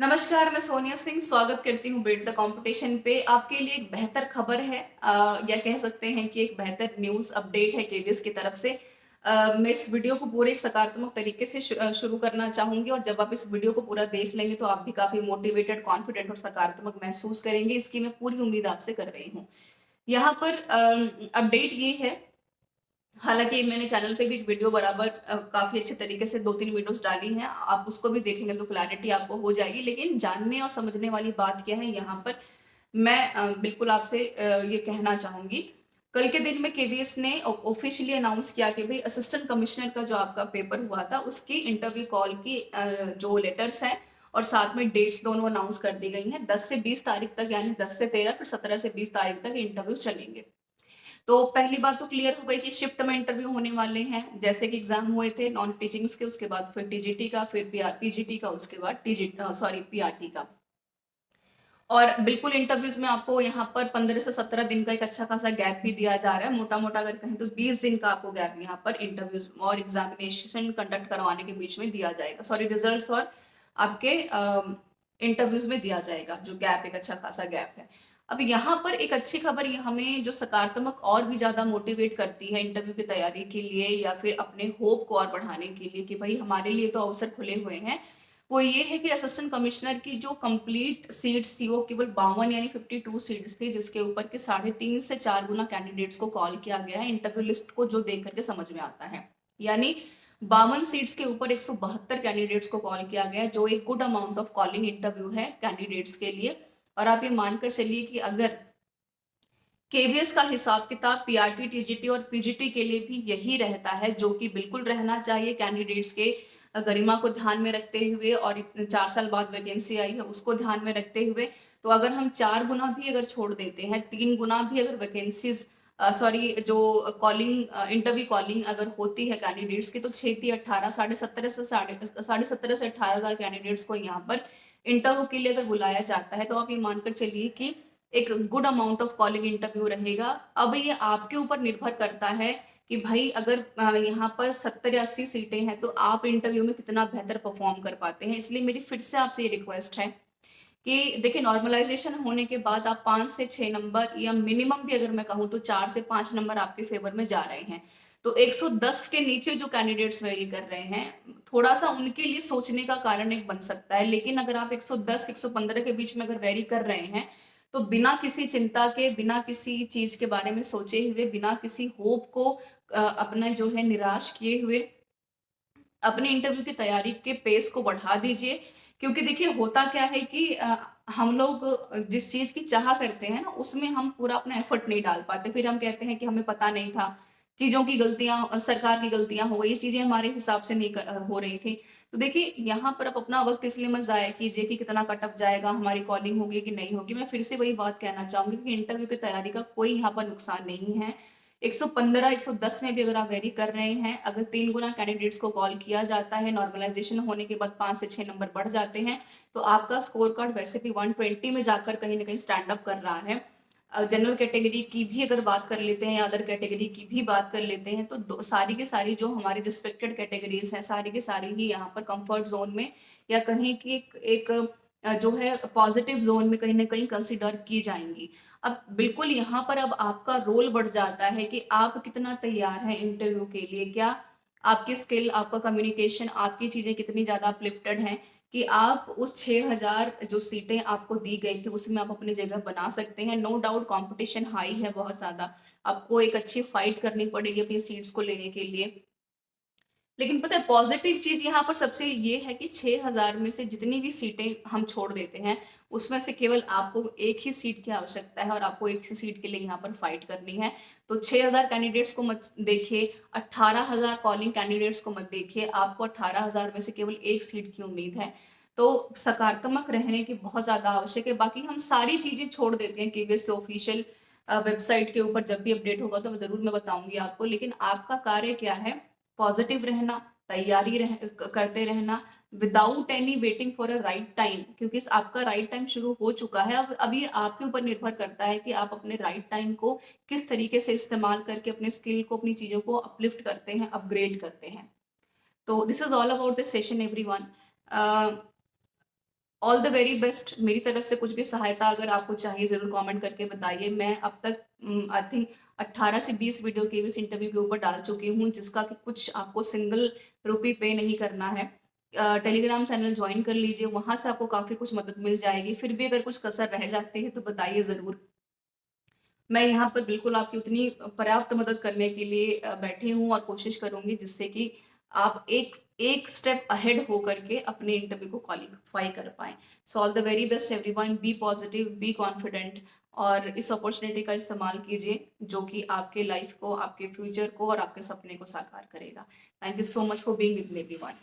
नमस्कार, मैं सोनिया सिंह स्वागत करती हूँ बीट द कंपटीशन पे। आपके लिए एक बेहतर खबर है या कह सकते हैं कि एक बेहतर न्यूज़ अपडेट है केवीएस की तरफ से। मैं इस वीडियो को पूरे एक सकारात्मक तरीके से शुरू करना चाहूँगी और जब आप इस वीडियो को पूरा देख लेंगे तो आप भी काफ़ी मोटिवेटेड, कॉन्फिडेंट और सकारात्मक महसूस करेंगे। इसकी मैं पूरी उम्मीद आपसे कर रही हूँ। यहाँ पर अपडेट ये है। हालाँकि मैंने चैनल पे भी एक वीडियो बराबर काफ़ी अच्छे तरीके से 2-3 वीडियोज़ डाली हैं। आप उसको भी देखेंगे तो क्लैरिटी आपको हो जाएगी। लेकिन जानने और समझने वाली बात क्या है यहाँ पर मैं बिल्कुल आपसे ये कहना चाहूँगी। कल के दिन में केवीएस ने ऑफ़िशियली अनाउंस किया कि भई असिस्टेंट कमिश्नर का जो आपका पेपर हुआ था उसकी इंटरव्यू कॉल की जो लेटर्स हैं और साथ में डेट्स दोनों अनाउंस कर दी गई हैं। 10 से 20 तारीख तक यानी 10 से 13 फिर 17 से 20 तारीख तक इंटरव्यू चलेंगे। तो पहली बात तो क्लियर हो गई कि शिफ्ट में इंटरव्यू होने वाले हैं। जैसे कि एग्ज़ाम हुए थे नॉन टीचिंग्स के, उसके बाद फिर टीजीटी का, फिर पीजीटी का, उसके बाद पीआरटी का। और बिल्कुल इंटरव्यूज़ में आपको यहाँ पर 15 से 17 दिन का एक अच्छा खासा गैप भी दिया जा रहा है। मोटा-मोटा अगर कहें तो 20 दिन का आपको गैप यहाँ पर इंटरव्यूज़ और एग्ज़ामिनेशन कंडक्ट करवाने के बीच में दिया जाएगा। सॉरी, रिजल्ट्स और आपके इंटरव्यूज़ में दिया जाएगा, जो गैप एक अच्छा खासा गैप है। अब यहाँ पर एक अच्छी खबर ये हमें जो सकारात्मक और भी ज़्यादा मोटिवेट करती है इंटरव्यू की तैयारी के लिए या फिर अपने होप को और बढ़ाने के लिए कि भई हमारे लिए तो अवसर खुले हुए हैं। वो ये है कि असिस्टेंट कमिश्नर की जो कंप्लीट सीट्स थी वो केवल 52 यानी 52 सीट्स थी, जिसके ऊपर के 3.5 से 4 गुना कैंडिडेट्स को कॉल किया गया है। इंटरव्यू लिस्ट को जो देख करके समझ में आता है, यानी 52 सीट्स के ऊपर 172 कैंडिडेट्स को कॉल किया गया है, जो एक good amount of calling interview है कैंडिडेट्स के लिए। और आप ये मानकर चलिए कि अगर केवीएस का हिसाब किताब पीआरटी, टीजीटी और पीजीटी के लिए भी यही रहता है, जो कि बिल्कुल रहना चाहिए कैंडिडेट्स के गरिमा को ध्यान में रखते हुए और 4 साल बाद वैकेंसी आई है उसको ध्यान में रखते हुए। तो अगर हम 4 गुना भी अगर छोड़ देते हैं, 3 गुना भी अगर वैकेंसीज सॉरी जो इंटरव्यू कॉलिंग अगर होती है कैंडिडेट्स की, तो 6 18 साढ़े 17 से 18,000 कैंडिडेट्स को यहाँ पर इंटरव्यू के लिए अगर बुलाया जाता है, तो आप ये मानकर चलिए कि एक good amount of calling interview रहेगा। अब ये आपके ऊपर निर्भर करता है कि भाई अगर यहाँ पर 70 या 80 सीटें हैं तो आप इंटरव्यू में कितना बेहतर परफॉर्म कर पाते हैं। इसलिए मेरी फिर से आपसे ये रिक्वेस्ट है कि देखिए, नॉर्मलाइजेशन होने के बाद आप 5 से 6 नंबर या मिनिमम भी अगर मैं कहूँ तो 4 से 5 नंबर आपके फेवर में जा रहे हैं। तो 110 के नीचे जो कैंडिडेट्स वेरी कर रहे हैं, थोड़ा-सा उनके लिए सोचने का कारण एक बन सकता है। लेकिन अगर आप 110, 115 के बीच में अगर वेरी कर रहे हैं, तो बिना किसी चिंता के, बिना किसी चीज़ के बारे में सोचे हुए, बिना किसी होप को अपना जो है निराश किए हुए अपने इंटरव्यू की तैयारी के पेस को बढ़ा दीजिए। क्योंकि देखिए होता क्या है कि हम लोग जिस चीज़ की चाह करते हैं ना उसमें हम पूरा अपना एफर्ट नहीं डाल पाते। फिर हम कहते हैं कि हमें पता नहीं था, चीज़ों की गलतियाँ सरकार की गलतियाँ हो गई, ये चीज़ें हमारे हिसाब से नहीं हो रही थी। तो देखिए यहाँ पर आप अपना वक़्त इसलिए मत ज़ाया कीजिए कि कितना कट ऑफ जाएगा, हमारी कॉलिंग होगी कि नहीं होगी। मैं फिर से वही बात कहना चाहूँगी कि इंटरव्यू की तैयारी का कोई यहाँ पर नुकसान नहीं है। 115, 110 में भी अगर आप वेरी कर रहे हैं, अगर 3 गुना कैंडिडेट्स को कॉल किया जाता है, नॉर्मलाइज़ेशन होने के बाद 5 से 6 नंबर बढ़ जाते हैं, तो आपका स्कोर कार्ड वैसे भी 120 में जाकर कहीं न कहीं स्टैंड अप कर रहा है। जनरल कैटेगरी की भी अगर बात कर लेते हैं या अदर कैटेगरी की भी बात कर लेते हैं, तो दो सारी की सारी जो हमारी रिस्पेक्टेड कैटेगरीज़ हैं, सारी की सारी ही यहाँ पर कम्फर्ट ज़ोन में या कहें कि एक एक जो है पॉज़िटिव ज़ोन में कहीं न कहीं कंसिडर की जाएँगी। अब बिल्कुल यहाँ पर अब आपका रोल बढ़ जाता है कि आप कितना तैयार हैं इंटरव्यू के लिए। क्या आपकी स्किल, आपका कम्युनिकेशन, आपकी चीज़ें कितनी ज़्यादा अपलिफ्टेड हैं कि आप उस 6000 जो सीटें आपको दी गई थी उसमें आप अपनी जगह बना सकते हैं। नो डाउट कॉम्पिटिशन हाई है बहुत ज़्यादा। आपको एक अच्छी फाइट करनी पड़ेगी अपनी सीट्स को लेने के लिए। लेकिन पता है पॉजिटिव चीज़ यहाँ पर सबसे ये है कि 6000 में से जितनी भी सीटें हम छोड़ देते हैं, उसमें से केवल आपको एक ही सीट की आवश्यकता है और आपको एक ही सीट के लिए यहाँ पर फाइट करनी है। तो 6000 कैंडिडेट्स को मत देखिए, 18,000 कॉलिंग कैंडिडेट्स को मत देखिए, आपको 18,000 में से केवल एक सीट की उम्मीद है। तो सकारात्मक रहने की बहुत ज़्यादा आवश्यक है। बाकी हम सारी चीज़ें छोड़ देते हैं केवीएस के ऑफिशियल वेबसाइट के ऊपर जब भी अपडेट होगा तो ज़रूर मैं बताऊँगी आपको। लेकिन आपका कार्य क्या है? पॉजिटिव रहना, तैयारी करते रहना, without any waiting for a right time, क्योंकि आपका राइट टाइम शुरू हो चुका है। अब ये आपके ऊपर निर्भर करता है कि आप अपने राइट टाइम को किस तरीके से इस्तेमाल करके अपने स्किल को, अपनी चीज़ों को अपलिफ्ट करते हैं, अपग्रेड करते हैं। तो this is all about this session everyone. All the very best. मेरी तरफ से कुछ भी सहायता अगर आपको चाहिए ज़रूर कमेंट करके बताइए। मैं अब तक आई थिंक 18 से 20 वीडियो केवीएस इंटरव्यू के ऊपर डाल चुकी हूँ, जिसका कि कुछ आपको सिंगल रुपी पे नहीं करना है। टेलीग्राम चैनल ज्वाइन कर लीजिए, वहाँ से आपको काफ़ी कुछ मदद मिल जाएगी। फिर भी अगर कुछ कसर रह जाती है तो बताइए ज़रूर। मैं यहाँ पर बिल्कुल आपकी उतनी पर्याप्त मदद करने के लिए बैठी हूँ और कोशिश करूँगी जिससे कि आप एक एक स्टेप अहेड हो करके अपने इंटरव्यू को क्वालिफाई कर पाएँ। So all the very best everyone, be positive, be confident और इस अपॉर्चुनिटी का इस्तेमाल कीजिए जो कि आपके लाइफ को, आपके फ्यूचर को और आपके सपने को साकार करेगा। Thank you so much for being with me everyone.